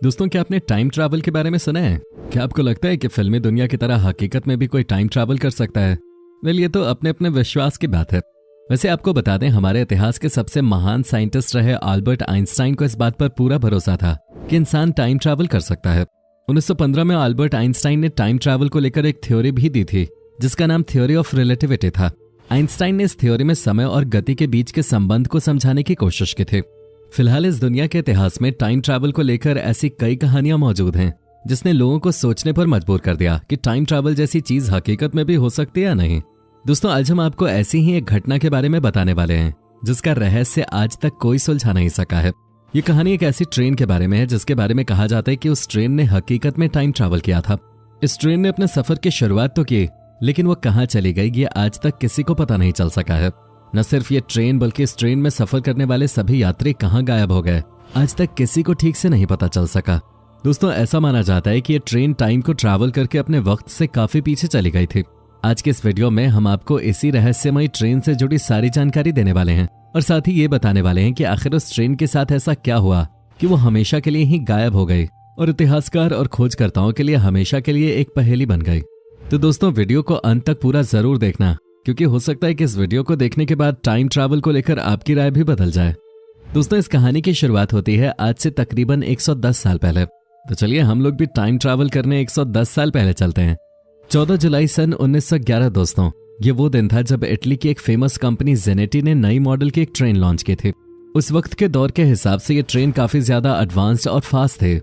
दोस्तों, क्या आपने टाइम ट्रैवल के बारे में सुना है? क्या आपको लगता है कि फिल्मी दुनिया की तरह हकीकत में भी कोई टाइम ट्रैवल कर सकता है? वेल, ये तो अपने अपने विश्वास की बात है। वैसे आपको बता दें, हमारे इतिहास के सबसे महान साइंटिस्ट रहे अल्बर्ट आइंस्टाइन को इस बात पर पूरा भरोसा था कि इंसान टाइम ट्रैवल कर सकता है। 1915 में अल्बर्ट आइंस्टाइन ने टाइम ट्रैवल को लेकर एक थ्योरी भी दी थी जिसका नाम थ्योरी ऑफ रिलेटिविटी था। आइंस्टाइन ने इस थ्योरी में समय और गति के बीच के संबंध को समझाने की कोशिश की थी। फिलहाल इस दुनिया के इतिहास में टाइम ट्रैवल को लेकर ऐसी कई कहानियां मौजूद हैं जिसने लोगों को सोचने पर मजबूर कर दिया कि टाइम ट्रैवल जैसी चीज हकीकत में भी हो सकती है या नहीं। दोस्तों, आज हम आपको ऐसी ही एक घटना के बारे में बताने वाले हैं जिसका रहस्य आज तक कोई सुलझा नहीं सका है। ये कहानी एक ऐसी ट्रेन के बारे में है जिसके बारे में कहा जाता है कि उस ट्रेन ने हकीकत में टाइम ट्रैवल किया था। इस ट्रेन ने अपने सफर की शुरुआत तो की, लेकिन वो कहाँ चली गई ये आज तक किसी को पता नहीं चल सका है। न सिर्फ ये ट्रेन बल्कि इस ट्रेन में सफर करने वाले सभी यात्री कहाँ गायब हो गए, आज तक किसी को ठीक से नहीं पता चल सका। दोस्तों, ऐसा माना जाता है कि ये ट्रेन टाइम को ट्रैवल करके अपने वक्त से काफी पीछे चली गई थी। आज के इस वीडियो में हम आपको इसी रहस्यमयी ट्रेन से जुड़ी सारी जानकारी देने वाले हैं और साथ ही ये बताने वाले हैं कि आखिर उस ट्रेन के साथ ऐसा क्या हुआ कि वो हमेशा के लिए ही गायब हो गई और इतिहासकार और खोजकर्ताओं के लिए हमेशा के लिए एक पहेली बन गई। तो दोस्तों, वीडियो को अंत तक पूरा जरूर देखना, क्योंकि हो सकता है कि इस वीडियो को देखने के बाद टाइम ट्रैवल को लेकर आपकी राय भी बदल जाए। दोस्तों, इस कहानी की शुरुआत होती है आज से तकरीबन 110 साल पहले। तो चलिए हम लोग भी टाइम ट्रैवल करने 110 साल पहले चलते हैं। 14 जुलाई सन 1911। दोस्तों, ये वो दिन था जब इटली की एक फेमस कंपनी जेनेटी ने नई मॉडल की एक ट्रेन लॉन्च की थी। उस वक्त के दौर के हिसाब से ये ट्रेन काफी ज्यादा एडवांस्ड और फास्ट थे।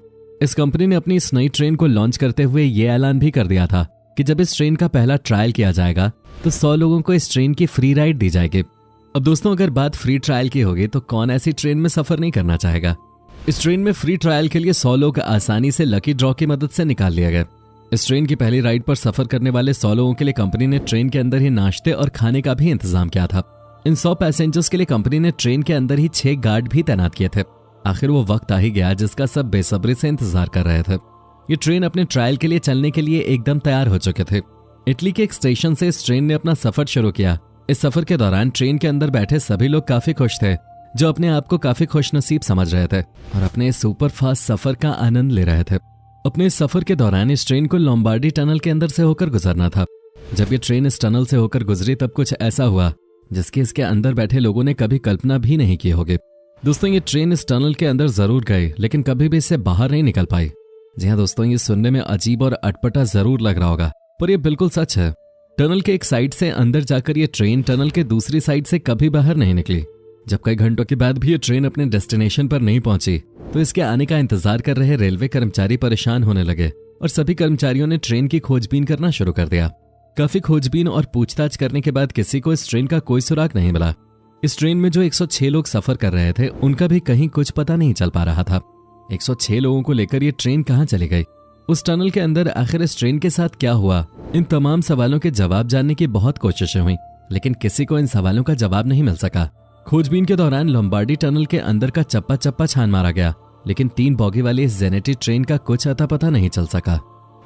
इस कंपनी ने अपनी इस नई ट्रेन को लॉन्च करते हुए ये ऐलान भी कर दिया था कि जब इस ट्रेन का पहला ट्रायल किया जाएगा तो 100 लोगों को इस ट्रेन की फ्री राइड दी जाएगी। अब दोस्तों, अगर बात फ्री ट्रायल की होगी तो कौन ऐसी ट्रेन में सफर नहीं करना चाहेगा। इस ट्रेन में फ्री ट्रायल के लिए 100 लोग आसानी से लकी ड्रॉ की मदद से निकाल लिया गया। इस ट्रेन की पहली राइड पर सफर करने वाले 100 लोगों के लिए कंपनी ने ट्रेन के अंदर ही नाश्ते और खाने का भी इंतजाम किया था। इन 100 पैसेंजर्स के लिए कंपनी ने ट्रेन के अंदर ही 6 गार्ड भी तैनात किए थे। आखिर वो वक्त आ ही गया जिसका सब बेसब्री से इंतजार कर रहे थे। ये ट्रेन अपने ट्रायल के लिए चलने के लिए एकदम तैयार हो चुके थे। इटली के एक स्टेशन से इस ट्रेन ने अपना सफर शुरू किया। इस सफर के दौरान ट्रेन के अंदर बैठे सभी लोग काफी खुश थे, जो अपने आप को काफी खुशनसीब समझ रहे थे और अपने सुपर फास्ट सफर का आनंद ले रहे थे। अपने इस सफर के दौरान इस ट्रेन को लोम्बार्डी टनल के अंदर से होकर गुजरना था। जब ये ट्रेन इस टनल से होकर गुजरी तब कुछ ऐसा हुआ जिसकी इसके अंदर बैठे लोगों ने कभी कल्पना भी नहीं की होगी। दोस्तों, ये ट्रेन इस टनल के अंदर जरूर गई, लेकिन कभी भी इससे बाहर नहीं निकल पाई। जी हाँ दोस्तों, ये सुनने में अजीब और अटपटा जरूर लग रहा होगा, पर यह बिल्कुल सच है। टनल के एक साइड से अंदर जाकर ये ट्रेन टनल के दूसरी साइड से कभी बाहर नहीं निकली। जब कई घंटों के बाद भी ये ट्रेन अपने डेस्टिनेशन पर नहीं पहुंची तो इसके आने का इंतजार कर रहे रेलवे कर्मचारी परेशान होने लगे और सभी कर्मचारियों ने ट्रेन की खोजबीन करना शुरू कर दिया। काफी खोजबीन और पूछताछ करने के बाद किसी को इस ट्रेन का कोई सुराग नहीं मिला। इस ट्रेन में जो 106 लोग सफर कर रहे थे उनका भी कहीं कुछ पता नहीं चल पा रहा था। 106 लोगों को लेकर ये ट्रेन कहाँ चली गई, उस टनल के अंदर आखिर इस ट्रेन के साथ क्या हुआ, इन तमाम सवालों के जवाब जानने की बहुत कोशिशें हुई, लेकिन किसी को इन सवालों का जवाब नहीं मिल सका। खोजबीन के दौरान लोम्बार्डी टनल के अंदर का चप्पा चप्पा छान मारा गया, लेकिन 3 बॉगी वाली इस जेनेटी ट्रेन का कुछ अता पता नहीं चल सका।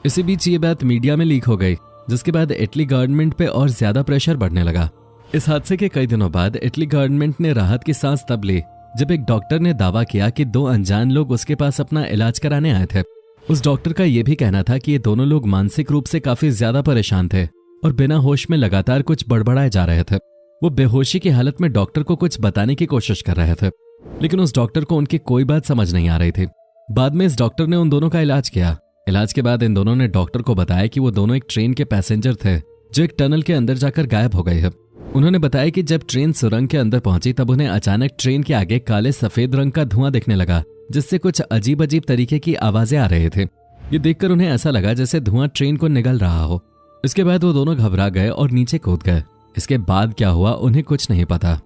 इसी बीच ये बात मीडिया में लीक हो गई, जिसके बाद इटली गवर्नमेंट पे और ज्यादा प्रेशर बढ़ने लगा। इस हादसे के कई दिनों बाद इटली गवर्नमेंट ने राहत की सांस तब ली जब एक डॉक्टर ने दावा किया कि 2 अनजान लोग उसके पास अपना इलाज कराने आए थे। उस डॉक्टर का यह भी कहना था कि ये दोनों लोग मानसिक रूप से काफी ज्यादा परेशान थे और बिना होश में लगातार कुछ बड़बड़ाए जा रहे थे। वो बेहोशी की हालत में डॉक्टर को कुछ बताने की कोशिश कर रहे थे, लेकिन उस डॉक्टर को उनकी कोई बात समझ नहीं आ रही थी। बाद में इस डॉक्टर ने उन दोनों का इलाज किया। इलाज के बाद इन दोनों ने डॉक्टर को बताया कि वो दोनों एक ट्रेन के पैसेंजर थे जो एक टनल के अंदर जाकर गायब हो गए हैं। उन्होंने बताया कि जब ट्रेन सुरंग के अंदर पहुंची तब उन्हें अचानक ट्रेन के आगे काले सफेद रंग का धुआं दिखने लगा, जिससे कुछ अजीब अजीब तरीके की आवाजें आ रहे थे। ये देखकर उन्हें ऐसा लगा जैसे धुआं ट्रेन को निगल रहा हो। इसके बाद वो दोनों घबरा गए और नीचे कूद गए। इसके बाद क्या हुआ उन्हें कुछ नहीं पता।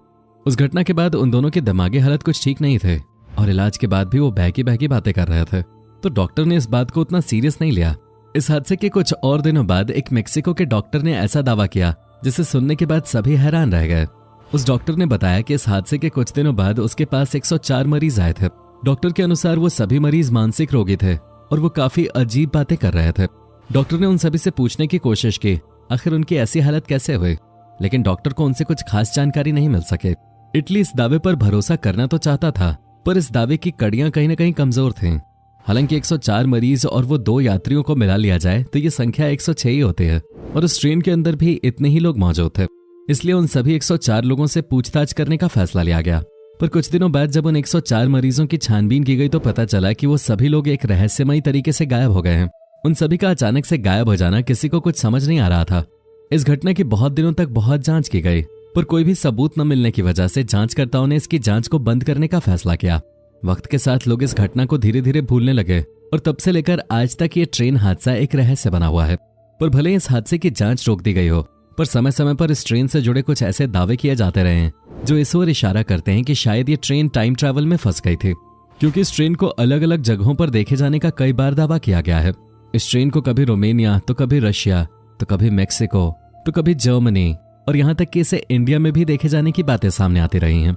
उस घटना के बाद उन दोनों की दिमागी हालत कुछ ठीक नहीं थे और इलाज के बाद भी वो बहकी बहकी बातें कर रहे थे, तो डॉक्टर ने इस बात को उतना सीरियस नहीं लिया। इस हादसे के कुछ और दिनों बाद एक मेक्सिको के डॉक्टर ने ऐसा दावा किया जिसे सुनने के बाद सभी हैरान रह गए। उस डॉक्टर ने बताया कि इस हादसे के कुछ दिनों बाद उसके पास 104 मरीज आए थे। डॉक्टर के अनुसार वो सभी मरीज मानसिक रोगी थे और वो काफी अजीब बातें कर रहे थे। डॉक्टर ने उन सभी से पूछने की कोशिश की आखिर उनकी ऐसी हालत कैसे हुई, लेकिन डॉक्टर को उनसे कुछ खास जानकारी नहीं मिल सके। इटली इस दावे पर भरोसा करना तो चाहता था, पर इस दावे की कड़ियां कहीं न कहीं कमजोर थीं। हालांकि 104 मरीज और वो 2 यात्रियों को मिला लिया जाए तो ये संख्या 106 ही होती है और उस ट्रेन के अंदर भी इतने ही लोग मौजूद थे। इसलिए उन सभी 104 लोगों से पूछताछ करने का फैसला लिया गया। पर कुछ दिनों बाद जब उन 104 मरीजों की छानबीन की गई तो पता चला कि वो सभी लोग एक रहस्यमयी तरीके से गायब हो गए हैं। उन सभी का अचानक से गायब हो जाना किसी को कुछ समझ नहीं आ रहा था। इस घटना की बहुत दिनों तक बहुत जांच की गई, पर कोई भी सबूत न मिलने की वजह से जांचकर्ताओं ने इसकी जांच को बंद करने का फैसला किया। वक्त के साथ लोग इस घटना को धीरे धीरे भूलने लगे और तब से लेकर आज तक ये ट्रेन हादसा एक रहस्य बना हुआ है। पर भले इस हादसे की जांच रोक दी गई हो, पर समय समय पर इस ट्रेन से जुड़े कुछ ऐसे दावे किए जाते रहे हैं जो इस ओर इशारा करते हैं कि शायद ये ट्रेन टाइम ट्रैवल में फंस गई थी, क्योंकि इस ट्रेन को अलग अलग जगहों पर देखे जाने का कई बार दावा किया गया है। इस ट्रेन को कभी रोमानिया, तो कभी रशिया, तो कभी मेक्सिको, तो कभी जर्मनी और यहाँ तक कि इसे इंडिया में भी देखे जाने की बातें सामने आती रही हैं।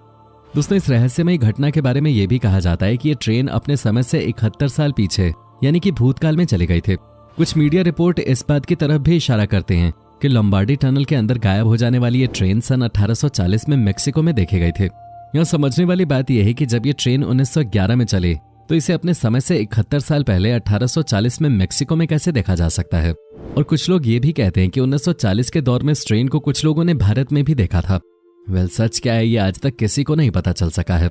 दोस्तों, इस रहस्यमयी घटना के बारे में यह भी कहा जाता है कि ये ट्रेन अपने समय से 71 साल पीछे यानी कि भूतकाल में चली गई थी। कुछ मीडिया रिपोर्ट इस बात की तरफ भी इशारा करते हैं कि लंबार्डी टनल के अंदर गायब हो जाने वाली ये ट्रेन सन 1840 में मेक्सिको में देखी गई थी। यहाँ समझने वाली बात यह है कि जब ये ट्रेन 1911 में चली तो इसे अपने समय से 71 साल पहले 1840 में मेक्सिको में कैसे देखा जा सकता है। और कुछ लोग ये भी कहते हैं कि 1940 के दौर में इस ट्रेन को कुछ लोगों ने भारत में भी देखा था। सच क्या है ये आज तक किसी को नहीं पता चल सका है।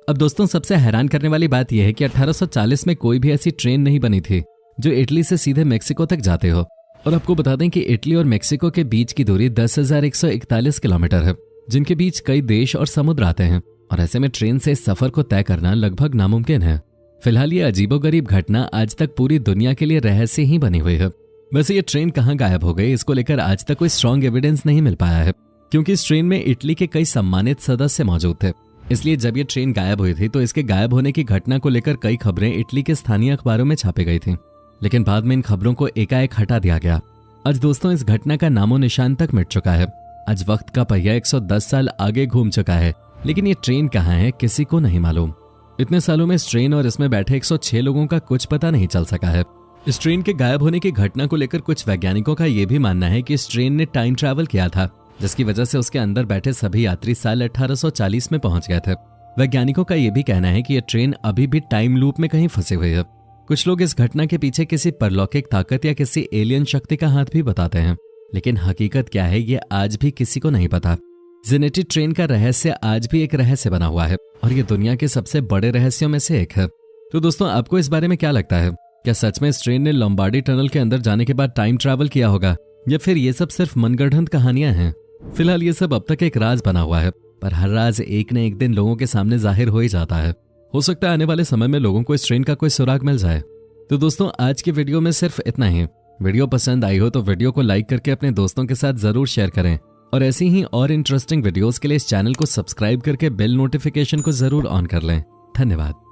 अब दोस्तों, सबसे हैरान करने वाली बात यह है कि 1840 में कोई भी ऐसी ट्रेन नहीं बनी थी जो इटली से सीधे मेक्सिको तक जाते हो। और आपको बता दें कि इटली और मेक्सिको के बीच की दूरी 10,141 किलोमीटर है, जिनके बीच कई देश और समुद्र आते हैं और ऐसे में ट्रेन से इस सफर को तय करना लगभग नामुमकिन है। फिलहाल ये अजीबोगरीब घटना आज तक पूरी दुनिया के लिए रहस्य ही बनी हुई है। वैसे ये ट्रेन कहाँ गायब हो गई, इसको लेकर आज तक कोई स्ट्रॉन्ग एविडेंस नहीं मिल पाया है, क्योंकि इस ट्रेन में इटली के कई सम्मानित सदस्य मौजूद थे। इसलिए जब ये ट्रेन गायब हुई थी तो इसके गायब होने की घटना को लेकर कई खबरें इटली के स्थानीय अखबारों में छापी गई थी, लेकिन बाद में इन खबरों को एकाएक हटा दिया गया। आज दोस्तों, इस घटना का नामो निशान तक मिट चुका है। आज वक्त का पहिया 110 साल आगे घूम चुका है, लेकिन ये ट्रेन कहाँ है किसी को नहीं मालूम। इतने सालों में इस ट्रेन और इसमें बैठे 106 लोगों का कुछ पता नहीं चल सका है। इस ट्रेन के गायब होने की घटना को लेकर कुछ वैज्ञानिकों का यह भी मानना है कि इस ट्रेन ने टाइम ट्रैवल किया था, जिसकी वजह से उसके अंदर बैठे सभी यात्री साल 1840 में पहुंच गए थे। वैज्ञानिकों का यह भी कहना है कि यह ट्रेन अभी भी टाइम लूप में कहीं फंसी हुई है। कुछ लोग इस घटना के पीछे किसी परलौकिक ताकत या किसी एलियन शक्ति का हाथ भी बताते हैं, लेकिन हकीकत क्या है ये आज भी किसी को नहीं पता। जेनेटी ट्रेन का रहस्य आज भी एक रहस्य बना हुआ है और ये दुनिया के सबसे बड़े रहस्यों में से एक है। तो दोस्तों, आपको इस बारे में क्या लगता है? क्या सच में इस ट्रेन ने लंबार्डी टनल के अंदर जाने के बाद टाइम ट्रैवल किया होगा, या फिर ये सब सिर्फ मनगढ़ंत कहानियां हैं? फिलहाल ये सब अब तक एक राज बना हुआ है, पर हर राज एक न एक दिन लोगों के सामने जाहिर हो ही जाता है। हो सकता है आने वाले समय में लोगों को इस ट्रेन का कोई सुराग मिल जाए। तो दोस्तों, आज की वीडियो में सिर्फ इतना ही। वीडियो पसंद आई हो तो वीडियो को लाइक करके अपने दोस्तों के साथ जरूर शेयर करें और ऐसी ही और इंटरेस्टिंग वीडियोस के लिए इस चैनल को सब्सक्राइब करके बेल नोटिफिकेशन को जरूर ऑन कर लें। धन्यवाद।